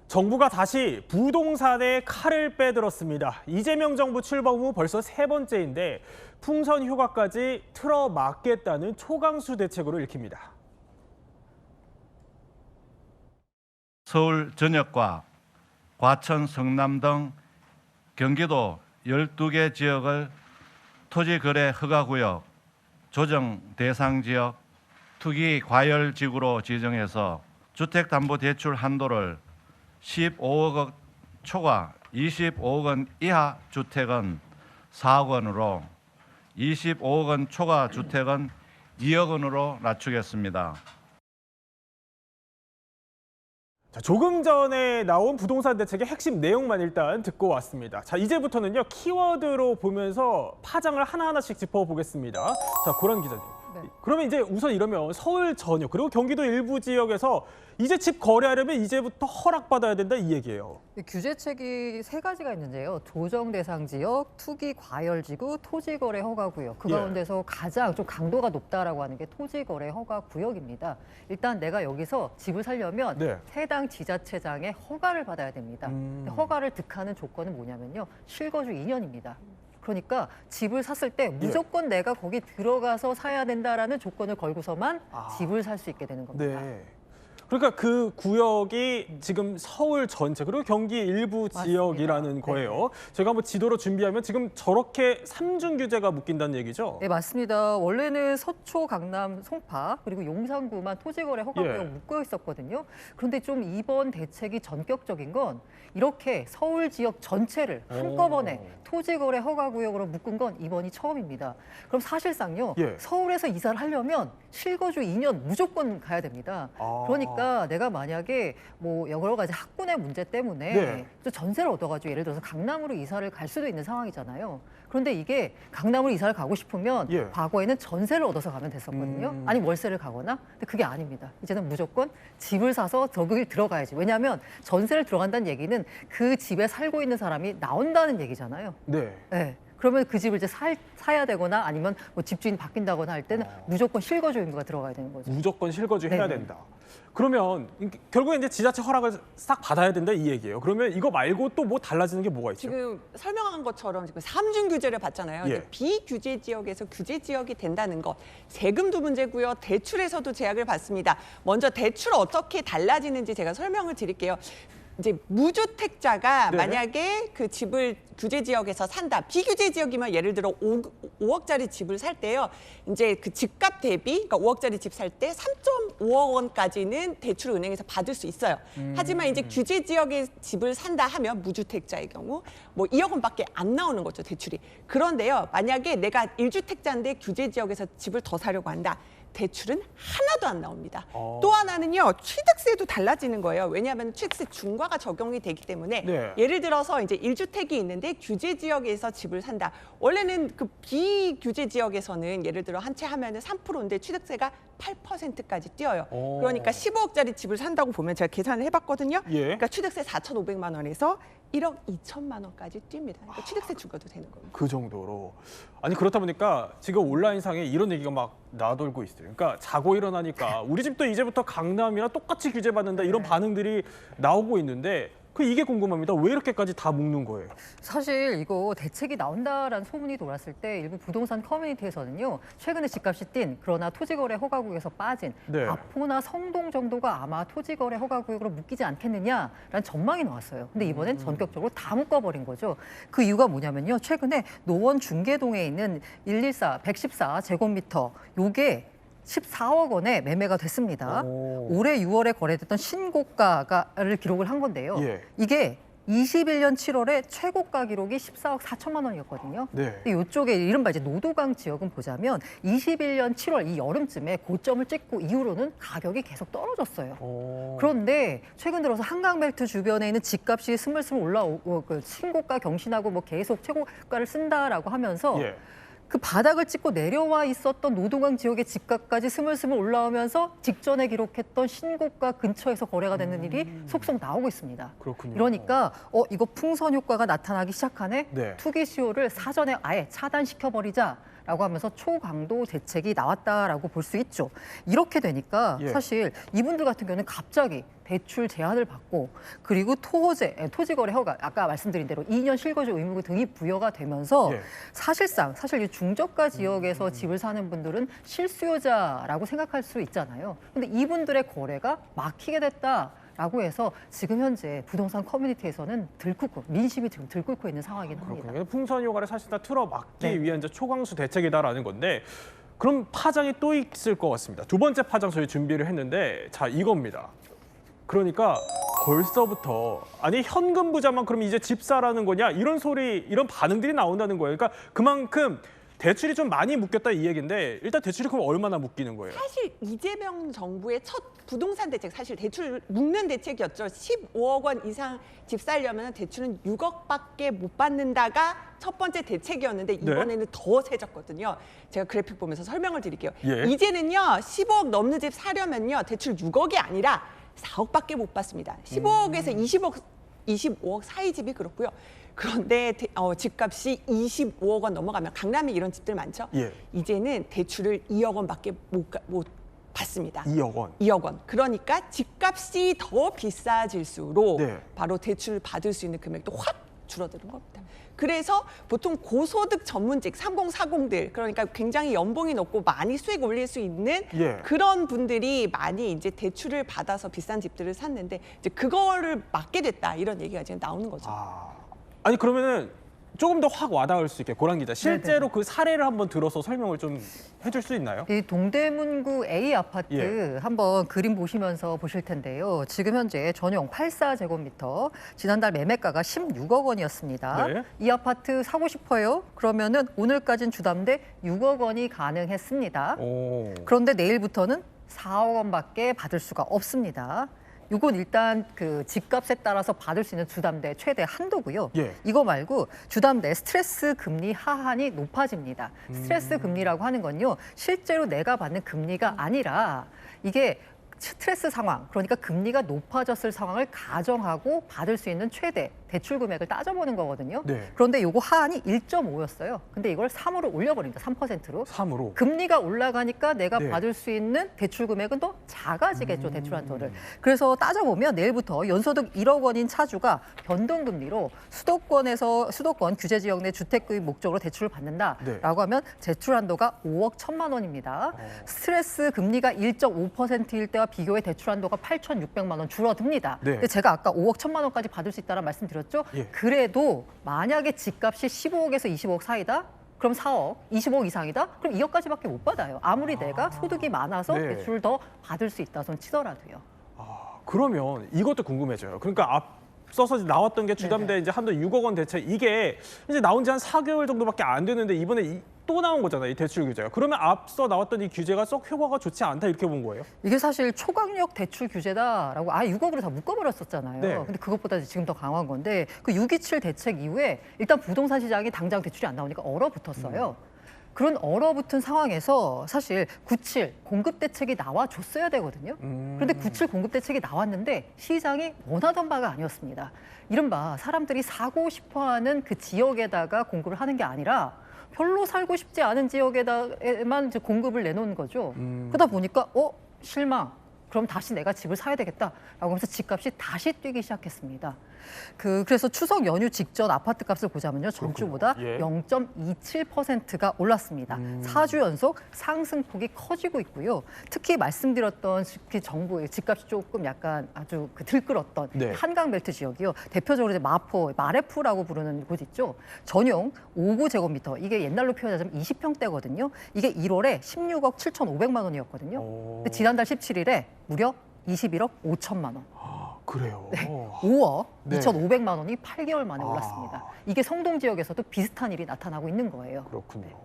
정부가 다시 부동산에 칼을 빼들었습니다. 이재명 정부 출범 후 벌써 세 번째인데 풍선 효과까지 틀어막겠다는 초강수 대책으로 읽힙니다. 서울 전역과 과천, 성남 등 경기도 12개 지역을 토지거래 허가구역, 조정 대상 지역, 투기 과열지구로 지정해서 주택담보대출 한도를 15억 원 초과 25억 원 이하 주택은 4억 원으로 25억 원 초과 주택은 2억 원으로 낮추겠습니다. 자, 조금 전에 나온 부동산 대책의 핵심 내용만 일단 듣고 왔습니다. 자, 이제부터는요, 키워드로 보면서 파장을 하나하나씩 짚어보겠습니다. 자, 고란 기자님. 네. 그러면 이제 우선 이러면 서울 전역 그리고 경기도 일부 지역에서 이제 집 거래하려면 이제부터 허락받아야 된다 이 얘기예요. 규제책이 세 가지가 있는데요. 조정 대상 지역, 투기 과열지구, 토지거래 허가구역. 그 예. 가운데서 가장 좀 강도가 높다라고 하는 게 토지거래 허가구역입니다. 일단 내가 여기서 집을 살려면 네. 해당 지자체장의 허가를 받아야 됩니다. 근데 허가를 득하는 조건은 뭐냐면요. 실거주 2년입니다. 그러니까 집을 샀을 때 무조건 내가 거기 들어가서 사야 된다라는 조건을 걸고서만 집을 살 수 있게 되는 겁니다. 네. 그러니까 그 구역이 지금 서울 전체 그리고 경기 일부 맞습니다. 지역이라는 거예요. 저희가 한번 지도로 준비하면 지금 저렇게 삼중 규제가 묶인다는 얘기죠? 네, 맞습니다. 원래는 서초, 강남, 송파 그리고 용산구만 토지거래 허가구역 예. 묶여 있었거든요. 그런데 좀 이번 대책이 전격적인 건 이렇게 서울 지역 전체를 한꺼번에 토지거래 허가구역으로 묶은 건 이번이 처음입니다. 그럼 사실상요. 예. 서울에서 이사를 하려면 실거주 2년 무조건 가야 됩니다. 그러니까 내가 만약에 뭐 여러 가지 학군의 문제 때문에 네. 또 전세를 얻어가지고 예를 들어서 강남으로 이사를 갈 수도 있는 상황이잖아요. 그런데 이게 강남으로 이사를 가고 싶으면 예. 과거에는 전세를 얻어서 가면 됐었거든요. 아니 월세를 가거나. 근데 그게 아닙니다. 이제는 무조건 집을 사서 저길 들어가야지. 왜냐하면 전세를 들어간다는 얘기는 그 집에 살고 있는 사람이 나온다는 얘기잖아요. 네. 네. 그러면 그 집을 이제 사야 되거나 아니면 뭐 집주인 바뀐다거나 할 때는 무조건 실거주 의무가 들어가야 되는 거죠. 무조건 실거주 해야 네네. 된다. 그러면 결국에 이제 지자체 허락을 싹 받아야 된다 이 얘기예요. 그러면 이거 말고 또 뭐 달라지는 게 뭐가 있죠? 지금 설명한 것처럼 지금 삼중 규제를 받잖아요. 예. 이제 비규제 지역에서 규제 지역이 된다는 것. 세금도 문제고요. 대출에서도 제약을 받습니다. 먼저 대출 어떻게 달라지는지 제가 설명을 드릴게요. 이제 무주택자가 네. 만약에 그 집을 규제 지역에서 산다. 비규제 지역이면 예를 들어 5억짜리 집을 살 때요. 이제 그 집값 대비 그러니까 5억짜리 집 살 때 3.5억 원까지는 대출을 은행에서 받을 수 있어요. 하지만 이제 규제 지역에 집을 산다 하면 무주택자의 경우 뭐 2억 원밖에 안 나오는 거죠, 대출이. 그런데요. 만약에 내가 1주택자인데 규제 지역에서 집을 더 사려고 한다. 대출은 하나도 안 나옵니다. 또 하나는요, 취득세도 달라지는 거예요. 왜냐하면 취득세 중과가 적용이 되기 때문에 네. 예를 들어서 이제 1주택이 있는데 규제 지역에서 집을 산다. 원래는 그 비규제 지역에서는 예를 들어 한 채 하면은 3%인데 취득세가 8%까지 뛰어요. 그러니까 15억짜리 집을 산다고 보면 제가 계산을 해봤거든요. 예. 그러니까 취득세 4,500만 원에서 1억 2천만 원까지 뜁니다. 그러니까 취득세 중과도 되는 겁니다. 그 정도로. 아니 그렇다 보니까 지금 온라인상에 이런 얘기가 막 나돌고 있어요. 그러니까 자고 일어나니까 우리 집도 이제부터 강남이랑 똑같이 규제받는다 이런 반응들이 나오고 있는데 이게 궁금합니다. 왜 이렇게까지 다 묶는 거예요? 사실 이거 대책이 나온다라는 소문이 돌았을 때 일부 부동산 커뮤니티에서는요. 최근에 집값이 뛴 그러나 토지거래 허가구역에서 빠진 네. 마포나 성동 정도가 아마 토지거래 허가구역으로 묶이지 않겠느냐라는 전망이 나왔어요. 근데 이번엔 전격적으로 다 묶어버린 거죠. 그 이유가 뭐냐면요. 최근에 노원 중계동에 있는 114 제곱미터 요게 14억 원에 매매가 됐습니다. 올해 6월에 거래됐던 신고가를 기록을 한 건데요. 예. 이게 21년 7월에 최고가 기록이 14억 4천만 원이었거든요. 네. 근데 이쪽에 이른바 이제 노도강 지역은 보자면 21년 7월 이 여름쯤에 고점을 찍고 이후로는 가격이 계속 떨어졌어요. 그런데 최근 들어서 한강벨트 주변에 있는 집값이 스물스물 올라오고 그 신고가 경신하고 뭐 계속 최고가를 쓴다라고 하면서 예. 그 바닥을 찍고 내려와 있었던 노동강 지역의 집값까지 스물스물 올라오면서 직전에 기록했던 신고가 근처에서 거래가 되는 일이 속속 나오고 있습니다. 그렇군요. 그러니까 이거 풍선 효과가 나타나기 시작하네. 네. 투기 수요를 사전에 아예 차단시켜버리자. 라고 하면서 초강도 대책이 나왔다라고 볼 수 있죠. 이렇게 되니까 예. 사실 이분들 같은 경우는 갑자기 대출 제한을 받고 그리고 토지거래 허가 아까 말씀드린 대로 2년 실거주 의무 등이 부여가 되면서 예. 사실 이 중저가 지역에서 집을 사는 분들은 실수요자라고 생각할 수 있잖아요. 근데 이분들의 거래가 막히게 됐다라고 해서 지금 현재 부동산 커뮤니티에서는 민심이 지금 들끓고 있는 상황이긴 합니다. 그렇군요. 풍선 효과를 사실 다 틀어막기 네. 위한 이제 초강수 대책이다라는 건데 그럼 파장이 또 있을 것 같습니다. 두 번째 파장 저희 준비를 했는데 자 이겁니다. 그러니까 벌써부터 아니 현금 부자만 그럼 이제 집 사라는 거냐 이런 이런 반응들이 나온다는 거예요. 그러니까 그만큼 대출이 좀 많이 묶였다 이 얘기인데 일단 대출이 그럼 얼마나 묶이는 거예요? 사실 이재명 정부의 첫 부동산 대책, 사실 대출 묶는 대책이었죠. 15억 원 이상 집 살려면 대출은 6억밖에 못 받는다가 첫 번째 대책이었는데 이번에는 더 세졌거든요. 제가 그래픽 보면서 설명을 드릴게요. 예. 이제는요 15억 넘는 집 사려면요 대출 6억이 아니라 4억밖에 못 받습니다. 15억에서 25억 사이 집이 그렇고요. 그런데 집값이 25억 원 넘어가면 강남에 이런 집들 많죠. 예. 이제는 대출을 2억 원밖에 못 받습니다. 2억 원. 2억 원. 그러니까 집값이 더 비싸질수록 네. 바로 대출을 받을 수 있는 금액도 확 줄어드는 겁니다. 그래서 보통 고소득 전문직 3040들 그러니까 굉장히 연봉이 높고 많이 수익 올릴 수 있는 예. 그런 분들이 많이 이제 대출을 받아서 비싼 집들을 샀는데 이제 그거를 막게 됐다 이런 얘기가 지금 나오는 거죠. 아니 그러면은 조금 더 확 와닿을 수 있게 고란 기자 실제로 그 사례를 한번 들어서 설명을 좀 해줄 수 있나요? 이 동대문구 A 아파트 예. 한번 그림 보시면서 보실 텐데요. 지금 현재 전용 84제곱미터 지난달 매매가가 16억 원이었습니다. 네. 이 아파트 사고 싶어요? 그러면은 오늘까지는 주담대 6억 원이 가능했습니다. 오. 그런데 내일부터는 4억 원밖에 받을 수가 없습니다. 이건 일단 그 집값에 따라서 받을 수 있는 주담대 최대 한도고요. 예. 이거 말고 주담대 스트레스 금리 하한이 높아집니다. 스트레스 금리라고 하는 건요. 실제로 내가 받는 금리가 아니라 이게 스트레스 상황, 그러니까 금리가 높아졌을 상황을 가정하고 받을 수 있는 최대 대출 금액을 따져보는 거거든요. 네. 그런데 요거 하한이 1.5였어요. 근데 이걸 3으로 올려버립니다. 3%로. 3으로. 금리가 올라가니까 내가 네. 받을 수 있는 대출 금액은 더 작아지겠죠, 대출 한도를. 그래서 따져보면 내일부터 연소득 1억 원인 차주가 변동금리로 수도권 규제 지역 내 주택 구입 목적으로 대출을 받는다라고 네. 하면 대출 한도가 5억 1천만 원입니다. 스트레스 금리가 1.5%일 때와 비교해 대출 한도가 8,600만 원 줄어듭니다. 네. 근데 제가 아까 5억 1천만 원까지 받을 수 있다는 말씀드렸죠. 예. 그래도 만약에 집값이 15억에서 20억 사이다? 그럼 4억, 20억 이상이다? 그럼 2억까지밖에 못 받아요. 아무리 내가 소득이 많아서 네. 대출을 더 받을 수 있다 손 치더라도요. 그러면 이것도 궁금해져요. 그러니까 앞서서 나왔던 게 주담대 이제 한도 6억 원 대책 이게 이제 나온 지 한 4개월 정도밖에 안 됐는데 이번에 또 나온 거잖아요. 이 대출 규제가. 그러면 앞서 나왔던 이 규제가 썩 효과가 좋지 않다 이렇게 본 거예요? 이게 사실 초강력 대출 규제다라고 6억으로 다 묶어버렸었잖아요. 네. 근데 그것보다 지금 더 강한 건데 그 627 대책 이후에 일단 부동산 시장이 당장 대출이 안 나오니까 얼어붙었어요. 그런 얼어붙은 상황에서 사실 97 공급 대책이 나와줬어야 되거든요. 그런데 97 공급 대책이 나왔는데 시장이 원하던 바가 아니었습니다. 이른바 사람들이 사고 싶어하는 그 지역에다가 공급을 하는 게 아니라 별로 살고 싶지 않은 지역에만 이제 공급을 내놓은 거죠. 그러다 보니까 실망. 그럼 다시 내가 집을 사야 되겠다라고 하면서 집값이 다시 뛰기 시작했습니다. 그래서 추석 연휴 직전 아파트 값을 보자면요. 전주보다 예. 0.27%가 올랐습니다. 4주 연속 상승폭이 커지고 있고요. 특히 말씀드렸던 특히 정부의 집값이 조금 약간 아주 들끓었던 네. 한강벨트 지역이요. 대표적으로 이제 마레프라고 부르는 곳 있죠. 전용 5구제곱미터. 이게 옛날로 표현하자면 20평대거든요. 이게 1월에 16억 7,500만 원이었거든요. 근데 지난달 17일에 무려 21억 5천만 원. 그래요. 5억 네. 2,500만 원이 8개월 만에 올랐습니다. 이게 성동 지역에서도 비슷한 일이 나타나고 있는 거예요. 그렇군요.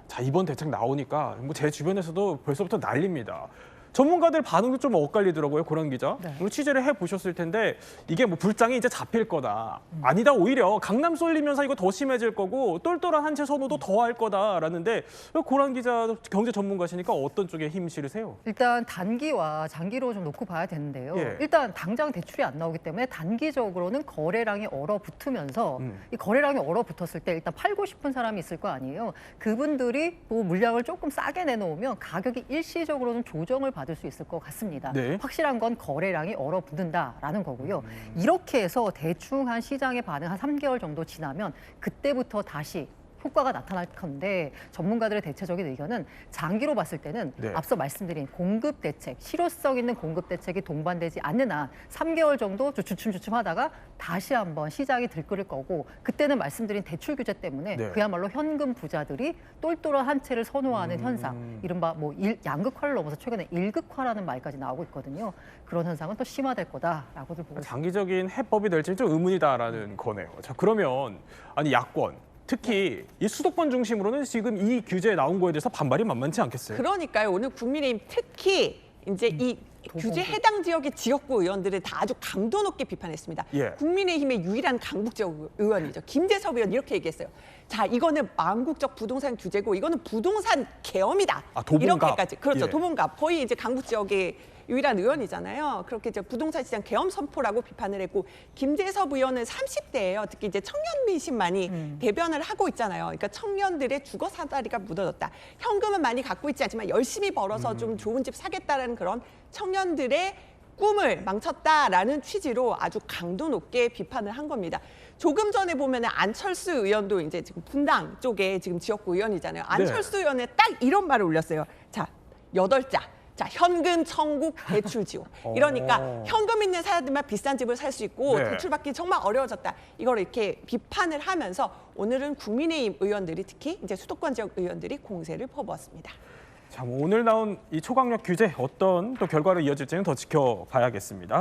자, 이번 대책 나오니까 뭐 제 주변에서도 벌써부터 난립니다. 전문가들 반응도 좀 엇갈리더라고요, 고란 기자. 네. 그리고 취재를 해보셨을 텐데 이게 뭐 불장이 이제 잡힐 거다. 아니다, 오히려 강남 쏠리면서 이거 더 심해질 거고 똘똘한 한 채 선호도 더 할 거다라는데 고란 기자 경제 전문가시니까 어떤 쪽에 힘 실으세요? 일단 단기와 장기로 좀 놓고 봐야 되는데요. 예. 일단 당장 대출이 안 나오기 때문에 단기적으로는 거래량이 얼어붙으면서 이 거래량이 얼어붙었을 때 일단 팔고 싶은 사람이 있을 거 아니에요. 그분들이 뭐 물량을 조금 싸게 내놓으면 가격이 일시적으로는 조정을 받을 수 있을 것 같습니다. 네. 확실한 건 거래량이 얼어붙는다라는 거고요. 이렇게 해서 대충 한 시장의 반응 한 3개월 정도 지나면 그때부터 다시 효과가 나타날 건데 전문가들의 대체적인 의견은 장기로 봤을 때는 네. 앞서 말씀드린 공급 대책, 실효성 있는 공급 대책이 동반되지 않는 한 3개월 정도 주춤주춤 하다가 다시 한번 시장이 들끓을 거고 그때는 말씀드린 대출 규제 때문에 네. 그야말로 현금 부자들이 똘똘한 한 채를 선호하는 현상, 이른바 뭐 양극화를 넘어서 최근에 일극화라는 말까지 나오고 있거든요. 그런 현상은 더 심화될 거다라고들 보고 있습니다. 장기적인 해법이 될지 좀 의문이다라는 거네요. 자, 그러면 아니 야권 특히 이 수도권 중심으로는 지금 이 규제에 나온 거에 대해서 반발이 만만치 않겠어요. 그러니까요. 오늘 국민의힘 특히 이제 이 규제 해당 지역의 지역구 의원들을 다 아주 강도 높게 비판했습니다. 예. 국민의힘의 유일한 강북 지역 의원이죠. 김재섭 의원 이렇게 얘기했어요. 자, 이거는 망국적 부동산 규제고 이거는 부동산 계엄이다. 아, 도봉갑. 이렇게까지. 그렇죠. 예. 도봉갑. 거의 이제 강북 지역의 유일한 의원이잖아요. 그렇게 이제 부동산 시장 계엄 선포라고 비판을 했고 김재섭 의원은 30대예요. 특히 이제 청년 민심 많이 대변을 하고 있잖아요. 그러니까 청년들의 주거 사다리가 묻어졌다. 현금은 많이 갖고 있지 않지만 열심히 벌어서 좀 좋은 집 사겠다라는 그런 청년들의 꿈을 망쳤다라는 취지로 아주 강도 높게 비판을 한 겁니다. 조금 전에 보면은 안철수 의원도 이제 지금 분당 쪽에 지금 지역구 의원이잖아요. 안철수 의원은 딱 이런 말을 올렸어요. 자, 8자. 자, 현금 청구 대출 지원. 이러니까 현금 있는 사람들만 비싼 집을 살 수 있고 네. 대출받기 정말 어려워졌다. 이걸 이렇게 비판을 하면서 오늘은 국민의힘 의원들이 특히 이제 수도권 지역 의원들이 공세를 퍼부었습니다. 자, 뭐 오늘 나온 이 초강력 규제 어떤 또 결과로 이어질지는 더 지켜봐야겠습니다.